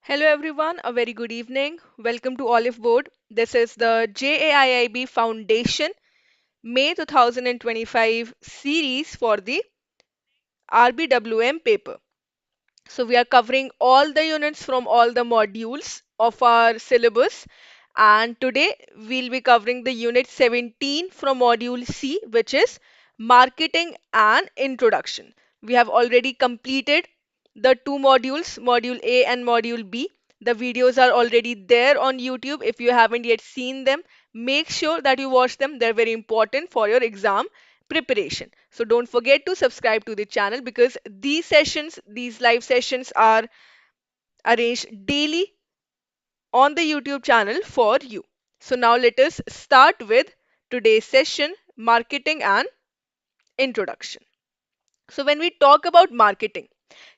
Hello everyone, a very good evening. Welcome to Oliveboard. This is the JAIIB Foundation May 2025 series for the RBWM paper. So we are covering all the units from all the modules of our syllabus, and today we'll be covering the unit 17 from module C, which is marketing and introduction. We have already completed the two modules, module A and module B. The videos are already there on YouTube. If you haven't yet seen them, make sure that you watch them. They're very important for your exam preparation. So don't forget to subscribe to the channel because these live sessions are arranged daily on the YouTube channel for you. So now let us start with today's session, marketing and introduction. So when we talk about marketing,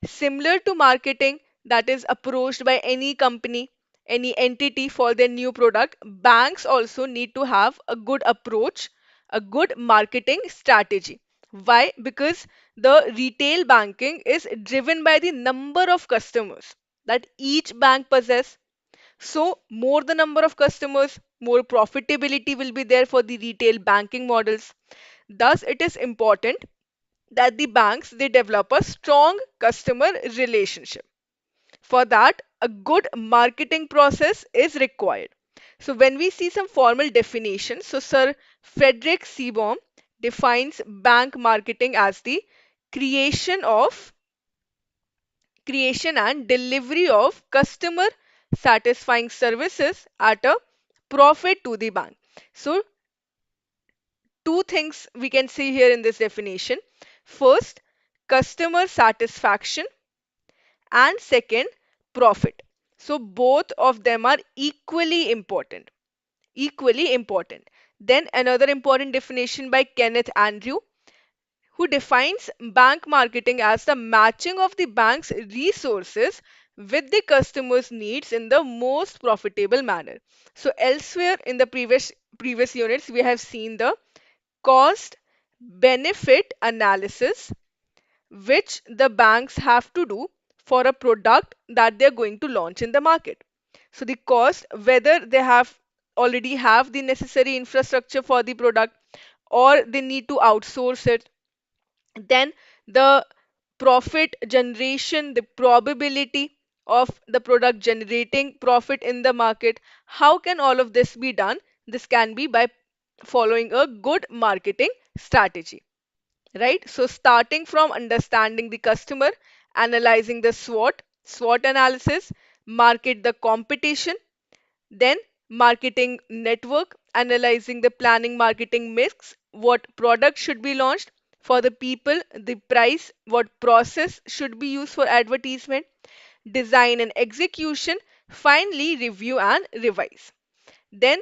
similar to marketing that is approached by any company, any entity for their new product, banks also need to have a good approach, a good marketing strategy. Why? Because the retail banking is driven by the number of customers that each bank possess. So, more the number of customers, more profitability will be there for the retail banking models. Thus, it is important that the banks they develop a strong customer relationship. For that, a good marketing process is required. So when we see some formal definitions, so Sir Frederick Seaborn defines bank marketing as the creation of creation and delivery of customer satisfying services at a profit to the bank. So two things we can see here in this definition. First, customer satisfaction, and second, profit. So both of them are equally important. Equally important. Then another important definition by Kenneth Andrew, who defines bank marketing as the matching of the bank's resources with the customer's needs in the most profitable manner. So elsewhere in the previous units, we have seen the cost benefit analysis which the banks have to do for a product that they're going to launch in the market. So the cost, whether they have already have the necessary infrastructure for the product or they need to outsource it, then the profit generation, the probability of the product generating profit in the market, how can all of this be done? This can be by following a good marketing strategy, right? So starting from understanding the customer, analyzing the SWOT analysis, market the competition, then marketing network, analyzing the planning marketing mix, what product should be launched for the people, the price, what process should be used for advertisement, design and execution, finally review and revise. Then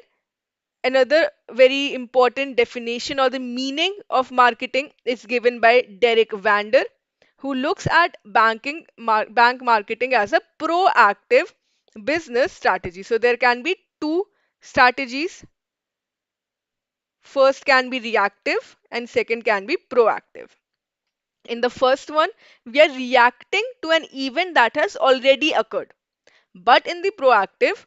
another very important definition or the meaning of marketing is given by Derek Vander, who looks at bank marketing as a proactive business strategy. So there can be two strategies. First can be reactive and second can be proactive. In the first one, we are reacting to an event that has already occurred. But in the proactive,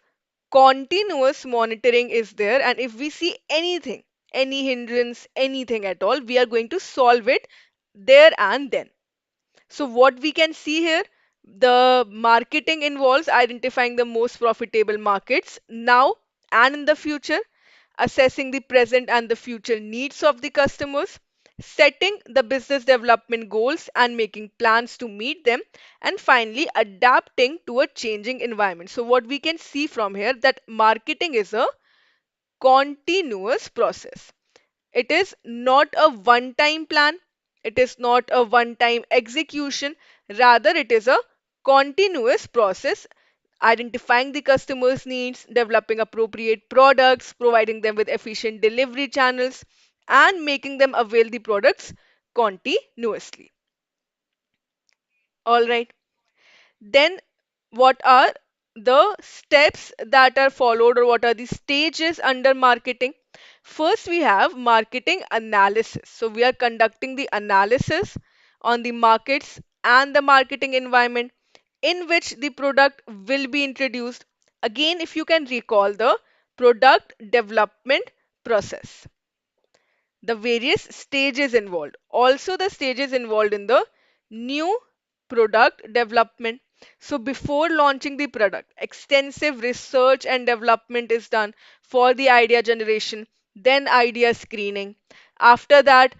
continuous monitoring is there, and if we see anything, any hindrance, anything at all, we are going to solve it there and then. So what we can see here, the marketing involves identifying the most profitable markets now and in the future, assessing the present and the future needs of the customers, setting the business development goals and making plans to meet them, and finally adapting to a changing environment. So what we can see from here that marketing is a continuous process. It is not a one time plan, it is not a one time execution, rather, it is a continuous process, identifying the customer's needs, developing appropriate products, providing them with efficient delivery channels, and making them avail the products continuously. All right. Then, what are the steps that are followed, or what are the stages under marketing? First, we have marketing analysis. So, we are conducting the analysis on the markets and the marketing environment, in which the product will be introduced. Again, if you can recall the product development process, the various stages involved, also the stages involved in the new product development. So before launching the product, extensive research and development is done for the idea generation, then idea screening. After that,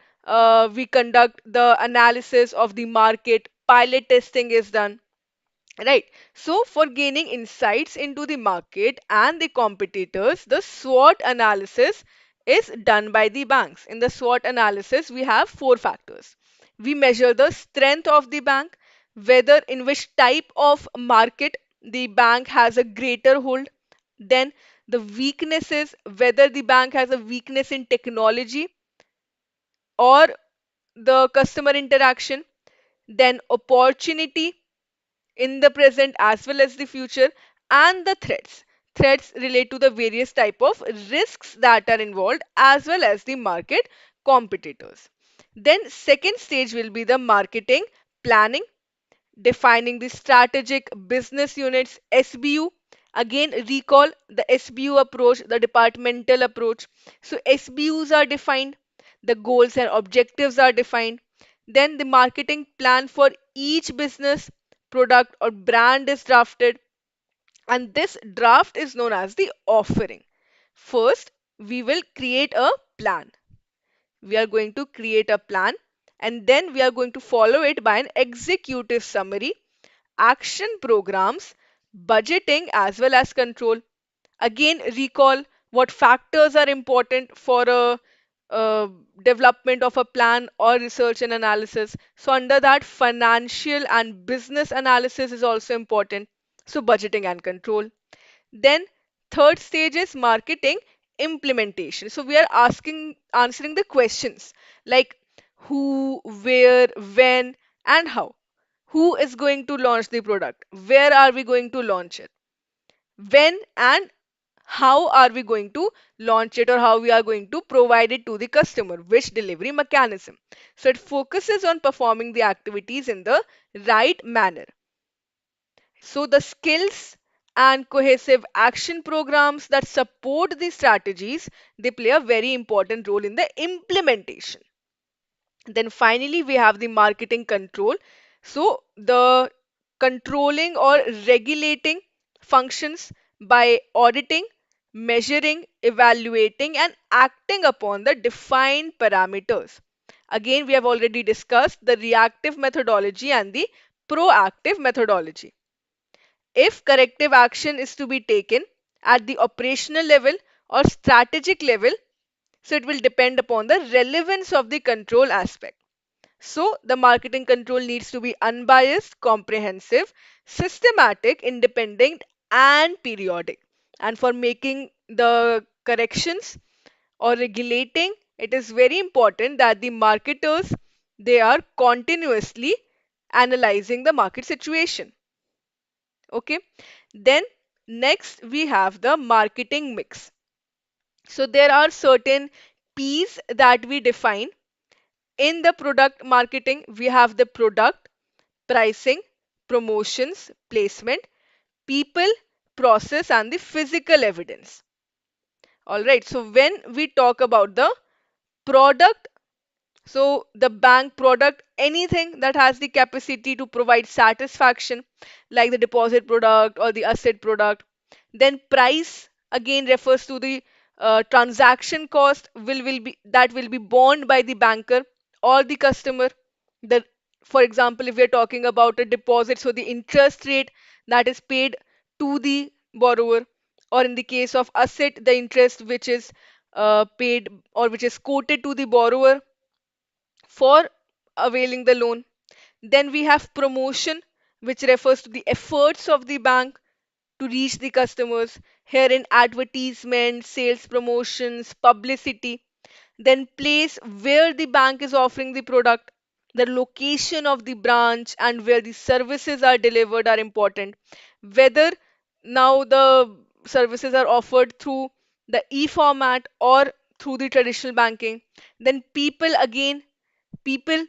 we conduct the analysis of the market, pilot testing is done. Right. So for gaining insights into the market and the competitors, the SWOT analysis is done by the banks. In the SWOT analysis, we have four factors. We measure the strength of the bank, whether in which type of market the bank has a greater hold. Then the weaknesses, whether the bank has a weakness in technology or the customer interaction. Then opportunity in the present as well as the future, and the threats relate to the various type of risks that are involved as well as the market competitors. Then second stage will be the marketing planning, defining the strategic business units, SBU. Again, recall the SBU approach, the departmental approach. So SBUs are defined, the goals and objectives are defined. Then the marketing plan for each business, product or brand is drafted, and this draft is known as the offering. First, we will create a plan. We are going to create a plan, and then we are going to follow it by an executive summary, action programs, budgeting as well as control. Again, recall what factors are important for a development of a plan or research and analysis. So, under that, financial and business analysis is also important. So, budgeting and control. Then, third stage is marketing implementation. So, we are answering the questions like who, where, when, and how. Who is going to launch the product? Where are we going to launch it? When and how are we going to launch it, or how we are going to provide it to the customer, which delivery mechanism. So it focuses on performing the activities in the right manner. So the skills and cohesive action programs that support the strategies, they play a very important role in the implementation. Then finally, we have the marketing control. So the controlling or regulating functions by auditing, measuring, evaluating, and acting upon the defined parameters. Again, we have already discussed the reactive methodology and the proactive methodology. If corrective action is to be taken at the operational level or strategic level, so it will depend upon the relevance of the control aspect. So, the marketing control needs to be unbiased, comprehensive, systematic, independent, and periodic. And for making the corrections or regulating, it is very important that the marketers, they are continuously analyzing the market situation. Okay. Then next we have the marketing mix. So there are certain P's that we define. In the product marketing, we have the product, pricing, promotions, placement, people, process, and the physical evidence. All right. So when we talk about the product, so the bank product, anything that has the capacity to provide satisfaction, like the deposit product or the asset product. Then price again refers to the transaction cost will be that will be borne by the banker or the customer. The For example, if we are talking about a deposit, so the interest rate that is paid to the borrower, or in the case of asset, the interest which is paid or which is quoted to the borrower for availing the loan. Then we have promotion, which refers to the efforts of the bank to reach the customers. Here in advertisement, sales promotions, publicity. Then place where the bank is offering the product, the location of the branch, and where the services are delivered are important. Whether now the services are offered through the e-format or through the traditional banking. Then people again, people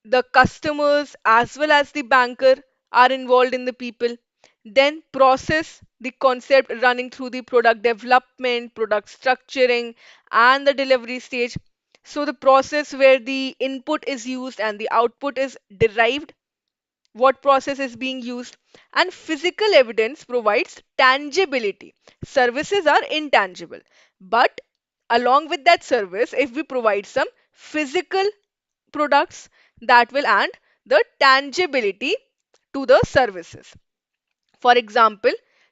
the customers as well as the banker are involved in the people. Then process, the concept running through the product development, product structuring, and the delivery stage. So the process where the input is used and the output is derived, what process is being used. And physical evidence provides tangibility. Services are intangible, but along with that service, if we provide some physical products, that will add the tangibility to the services. For example,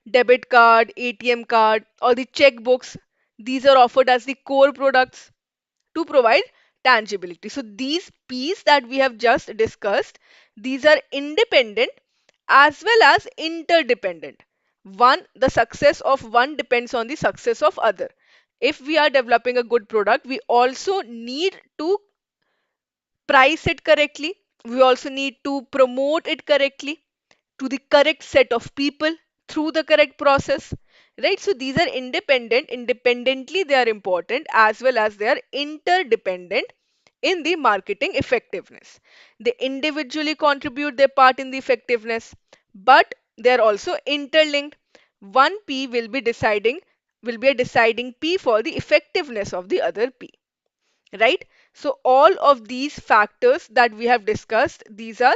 debit card, ATM card, or the checkbooks, these are offered as the core products to provide tangibility. So these P's that we have just discussed, these are independent as well as interdependent. One, the success of one depends on the success of other. If we are developing a good product, we also need to price it correctly. We also need to promote it correctly to the correct set of people through the correct process, right? So these are independently they are important, as well as they are interdependent in the marketing effectiveness. They individually contribute their part in the effectiveness, but they are also interlinked. One P will be a deciding P for the effectiveness of the other P, right? So all of these factors that we have discussed, these are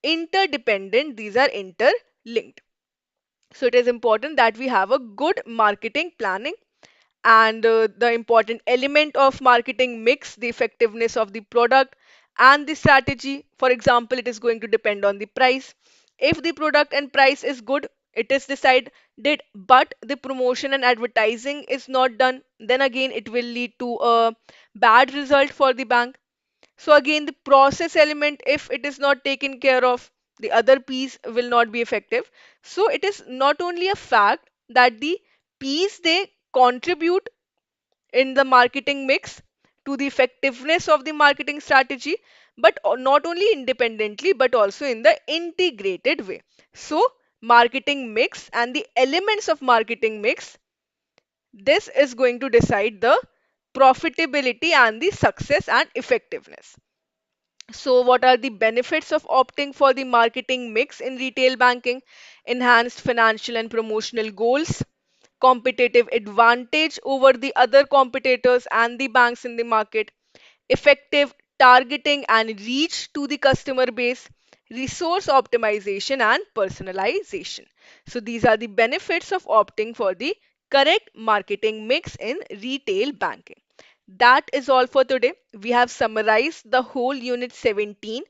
interdependent, these are interlinked. So it is important that we have a good marketing planning, and the important element of marketing mix, the effectiveness of the product and the strategy. For example, it is going to depend on the price. If the product and price is good, it is decided, but the promotion and advertising is not done, then again it will lead to a bad result for the bank. So again, the process element, if it is not taken care of, the other piece will not be effective. So it is not only a fact that the piece they contribute in the marketing mix to the effectiveness of the marketing strategy, but not only independently but also in the integrated way. So marketing mix and the elements of marketing mix, this is going to decide the profitability and the success and effectiveness. So, what are the benefits of opting for the marketing mix in retail banking? Enhanced financial and promotional goals, competitive advantage over the other competitors and the banks in the market, effective targeting and reach to the customer base, resource optimization and personalization. So, these are the benefits of opting for the correct marketing mix in retail banking. That is all for today. We have summarized the whole unit 17,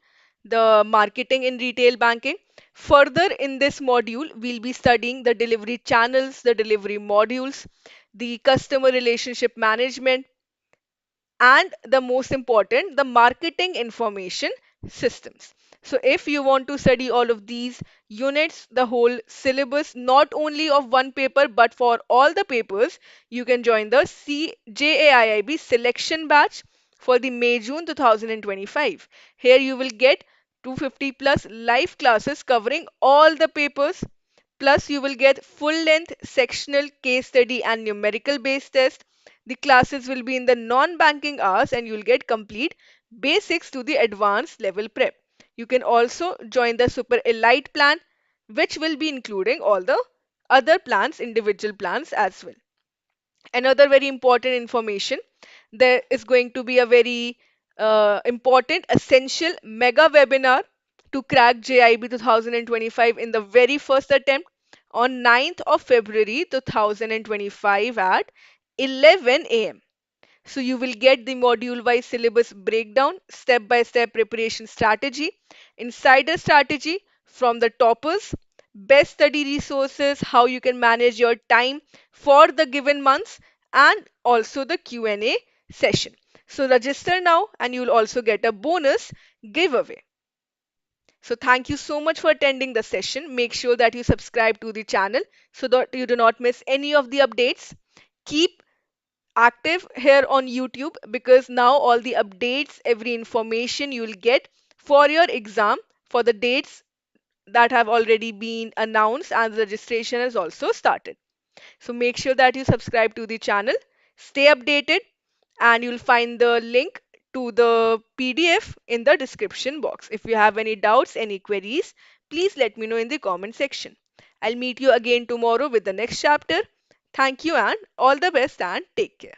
the marketing in retail banking. Further in this module, we'll be studying the delivery channels, the delivery modules, the customer relationship management, and the most important, the marketing information systems. So if you want to study all of these units, the whole syllabus, not only of one paper but for all the papers, you can join the JAIIB selection batch for the May-June 2025. Here you will get 250 plus live classes covering all the papers. Plus, you will get full-length sectional case study and numerical based test. The classes will be in the non-banking hours, and you'll get complete basics to the advanced level prep. You can also join the Super Elite plan, which will be including all the other plans, individual plans as well. Another very important information, there is going to be a very important essential mega webinar to crack JIB 2025 in the very first attempt on 9th of February 2025 at 11 a.m. So you will get the module wise syllabus breakdown, step by step preparation strategy, insider strategy from the toppers, best study resources, how you can manage your time for the given months, and also the Q&A session. So register now and you will also get a bonus giveaway. So thank you so much for attending the session. Make sure that you subscribe to the channel so that you do not miss any of the updates. Keep active here on YouTube, because now all the updates, every information you will get for your exam, for the dates that have already been announced, and the registration has also started. So make sure that you subscribe to the channel, stay updated, and you'll find the link to the PDF in the description box. If you have any doubts, any queries, please let me know in the comment section. I'll meet you again tomorrow with the next chapter. Thank you and all the best and take care.